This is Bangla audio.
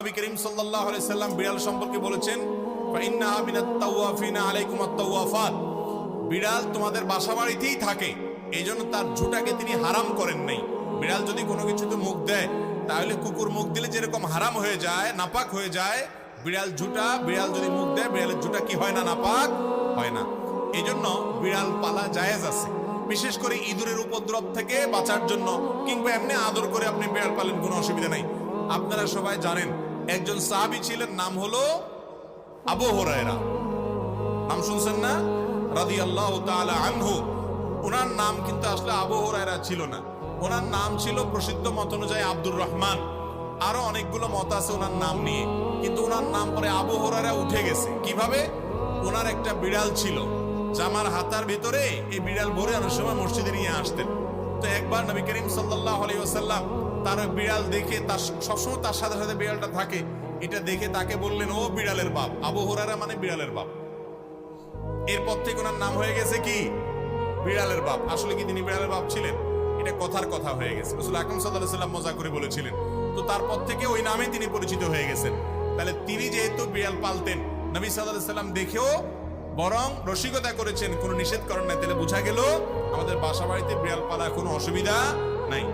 নবী করিম সাল্লাল্লাহু আলাইহি সাল্লাম বিড়াল সম্পর্কে বলেছেন, ফাইন্নাহা মিনাত তাওয়াফিনা আলাইকুম আত-তাওয়াফাত, বিড়াল তোমাদের বাসাবাড়িতেই থাকে, এইজন্য তার ঝুঁটাকে তিনি হারাম করেন নাই। বিড়াল যদি কোনো কিছুতে মুখ দেয়, তাহলে কুকুর মুখ দিলে যেরকম হারাম হয়ে যায়, নাপাক হয়ে যায়, বিড়াল যদি মুখ দেয়, বিড়ালের ঝুঁটা কি হয় না, নাপাক হয় না। এইজন্য বিড়াল পালা জায়েজ আছে, বিশেষ করে ইঁদুরের উপদ্রব থেকে বাঁচার জন্য, কিংবা এমনি আদর করে আপনি বিড়াল পালেন, কোনো অসুবিধা নাই। আপনারা সবাই জানেন একজন সাহাবী ছিলেন, নাম হলো আবু হুরায়রা, নাম শুনছেন না, রাদিয়াল্লাহু তাআলা আনহু। ওনার নাম কিন্তু আসলে আবু হুরায়রা ছিল না, ওনার নাম ছিল প্রসিদ্ধ মত অনুযায়ী আব্দুর রহমান। আরো অনেকগুলো মত আছে ওনার নাম নিয়ে, কিন্তু ওনার নাম পরে আবু হুরায়রা উঠে গেছে। কিভাবে? ওনার একটা বিড়াল ছিল, জামার হাতার ভিতরে এই বিড়াল ভরে অনেক সময় মসজিদে নিয়ে আসতেন। তো একবার নবী করিম সাল্লাল্লাহু আলাইহি ওয়াসাল্লাম তার বিড়াল দেখে, তার সবসময় তার সাথে সাথে বিড়ালটা থাকে, এটা দেখে তাকে বললেন, ও বিড়ালের বাপ। আবু হুরায়রা মানে বিড়ালের বাপ। এরপর থেকে ওনার নাম হয়ে গেছে কি, বিড়ালের বাপ। আসলে কি তিনি বিড়ালের বাপ ছিলেন? এটা কথার কথা হয়ে গেছে, রাসূল আকরাম সাল্লাল্লাহু আলাইহি ওয়াসাল্লাম মজা করে বলেছিলেন। তো তারপর থেকে ওই নামে তিনি পরিচিত হয়ে গেছেন। তাহলে তিনি যেহেতু বিড়াল পালতেন, নবী সাল্লাল্লাহু আলাইহি ওয়াসাল্লাম দেখেও বরং রসিকতা করেছেন, কোনো নিষেধ করেন না। তাহলে বোঝা গেল আমাদের বাসা বাড়িতে বিড়াল পালা কোনো অসুবিধা নাই।